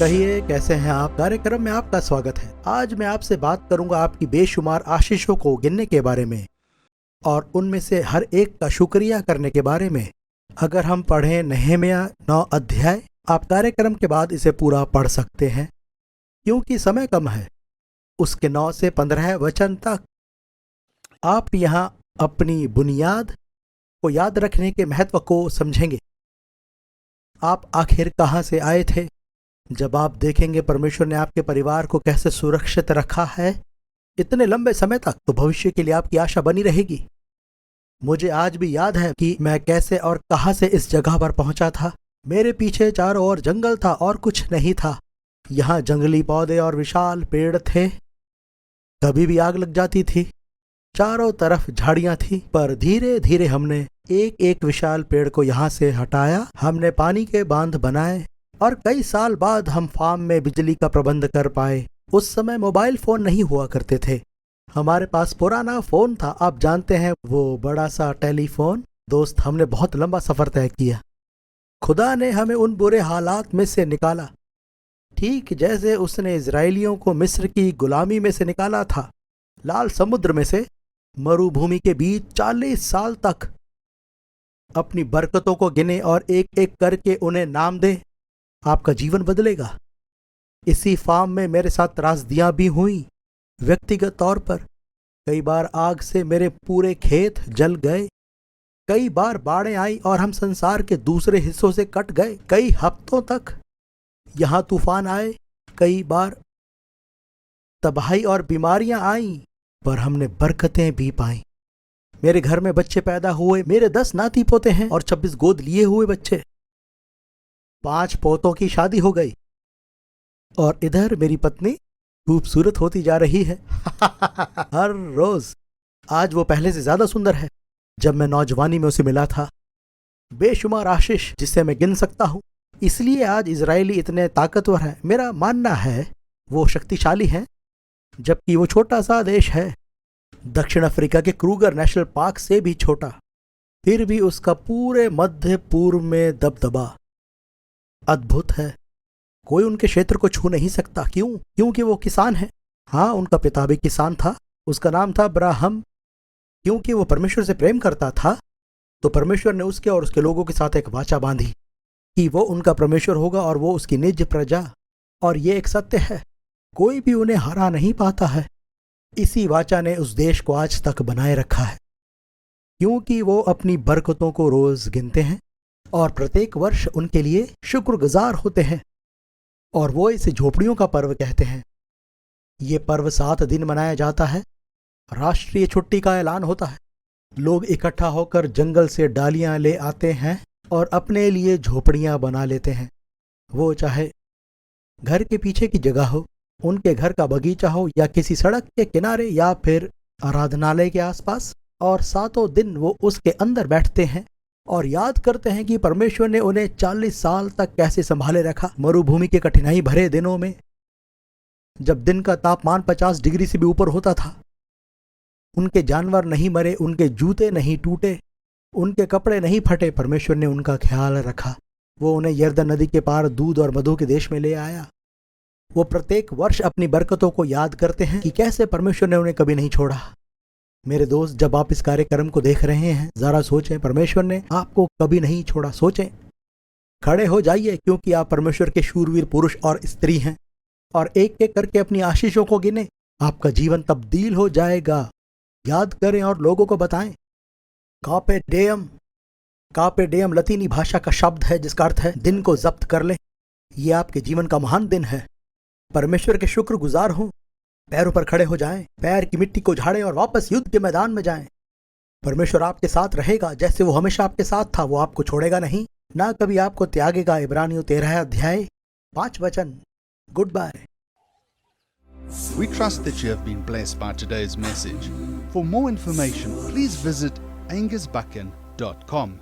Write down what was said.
कहिए कैसे हैं आप। कार्यक्रम में आपका स्वागत है। आज मैं आपसे बात करूंगा आपकी बेशुमार आशीषों को गिनने के बारे में और उनमें से हर एक का शुक्रिया करने के बारे में। अगर हम पढ़ें नहम्याह 9 अध्याय, आप कार्यक्रम के बाद इसे पूरा पढ़ सकते हैं क्योंकि समय कम है। उसके 9 से 15 वचन तक आप यहाँ अपनी बुनियाद को याद रखने के महत्व को समझेंगे। आप आखिर कहाँ से आए थे। जब आप देखेंगे परमेश्वर ने आपके परिवार को कैसे सुरक्षित रखा है इतने लंबे समय तक, तो भविष्य के लिए आपकी आशा बनी रहेगी। मुझे आज भी याद है कि मैं कैसे और कहाँ से इस जगह पर पहुंचा था। मेरे पीछे चारों ओर जंगल था और कुछ नहीं था। यहाँ जंगली पौधे और विशाल पेड़ थे। कभी भी आग लग जाती थी। चारों तरफ झाड़ियां थी, पर धीरे धीरे हमने एक एक विशाल पेड़ को यहाँ से हटाया। हमने पानी के बांध बनाए और कई साल बाद हम फार्म में बिजली का प्रबंध कर पाए। उस समय मोबाइल फोन नहीं हुआ करते थे। हमारे पास पुराना फोन था, आप जानते हैं, वो बड़ा सा टेलीफोन। दोस्त, हमने बहुत लंबा सफर तय किया। खुदा ने हमें उन बुरे हालात में से निकाला, ठीक जैसे उसने इजरायलियों को मिस्र की गुलामी में से निकाला था। लाल समुद्र में से मरुभूमि के बीच 40 साल तक। अपनी बरकतों को गिने और एक एक करके उन्हें नाम दे। आपका जीवन बदलेगा। इसी फार्म में मेरे साथ त्रासदियां भी हुई। व्यक्तिगत तौर पर कई बार आग से मेरे पूरे खेत जल गए। कई बार बाढ़ें आई और हम संसार के दूसरे हिस्सों से कट गए कई हफ्तों तक। यहां तूफान आए, कई बार तबाही और बीमारियां आईं, पर हमने बरकतें भी पाई। मेरे घर में बच्चे पैदा हुए। मेरे 10 नाती पोते हैं और 26 गोद लिए हुए बच्चे। 5 पोतों की शादी हो गई और इधर मेरी पत्नी खूबसूरत होती जा रही है हर रोज। आज वो पहले से ज्यादा सुंदर है जब मैं नौजवानी में उसे मिला था। बेशुमार आशीष जिसे मैं गिन सकता हूँ। इसलिए आज इजरायली इतने ताकतवर हैं। मेरा मानना है वो शक्तिशाली हैं, जबकि वो छोटा सा देश है, दक्षिण अफ्रीका के क्रूगर नेशनल पार्क से भी छोटा। फिर भी उसका पूरे मध्य पूर्व में दबदबा अद्भुत है। कोई उनके क्षेत्र को छू नहीं सकता। क्यों? क्योंकि वो किसान है। हाँ, उनका पिता भी किसान था। उसका नाम था अब्राहम। क्योंकि वो परमेश्वर से प्रेम करता था, तो परमेश्वर ने उसके और उसके लोगों के साथ एक वाचा बांधी कि वो उनका परमेश्वर होगा और वो उसकी निज प्रजा। और ये एक सत्य है, कोई भी उन्हें हरा नहीं पाता है। इसी वाचा ने उस देश को आज तक बनाए रखा है, क्योंकि वो अपनी बरकतों को रोज गिनते हैं और प्रत्येक वर्ष उनके लिए शुक्रगुजार होते हैं। और वो इसे झोपड़ियों का पर्व कहते हैं। ये पर्व 7 दिन मनाया जाता है। राष्ट्रीय छुट्टी का ऐलान होता है। लोग इकट्ठा होकर जंगल से डालियां ले आते हैं और अपने लिए झोपड़ियां बना लेते हैं। वो चाहे घर के पीछे की जगह हो, उनके घर का बगीचा हो, या किसी सड़क के किनारे, या फिर आराधनालय के आसपास। और 7 दिन वो उसके अंदर बैठते हैं और याद करते हैं कि परमेश्वर ने उन्हें 40 साल तक कैसे संभाले रखा। मरुभूमि के कठिनाई भरे दिनों में, जब दिन का तापमान 50 डिग्री से भी ऊपर होता था, उनके जानवर नहीं मरे, उनके जूते नहीं टूटे, उनके कपड़े नहीं फटे। परमेश्वर ने उनका ख्याल रखा। वो उन्हें यरदन नदी के पार दूध और मधु के देश में ले आया। वो प्रत्येक वर्ष अपनी बरकतों को याद करते हैं कि कैसे परमेश्वर ने उन्हें कभी नहीं छोड़ा। मेरे दोस्त, जब आप इस कार्यक्रम को देख रहे हैं, जरा सोचें, परमेश्वर ने आपको कभी नहीं छोड़ा। सोचें, खड़े हो जाइए, क्योंकि आप परमेश्वर के शूरवीर पुरुष और स्त्री हैं, और एक एक करके अपनी आशीषों को गिने। आपका जीवन तब्दील हो जाएगा। याद करें और लोगों को बताएं। कार्पे डियम। कार्पे डियम लतीनी भाषा का शब्द है जिसका अर्थ है दिन को जब्त कर ले। ये आपके जीवन का महान दिन है। परमेश्वर के शुक्रगुजार हों। पैरों पर खड़े हो जाएं, पैर की मिट्टी को झाड़ें और वापस युद्ध के मैदान में जाएं। परमेश्वर आपके साथ रहेगा जैसे वो हमेशा आपके साथ था। वो आपको छोड़ेगा नहीं, ना कभी आपको त्यागेगा। इब्रानियों 13 अध्याय 5 वचन। Goodbye. We trust that you have been blessed by today's message. For more information, please visit angusbuchan.com.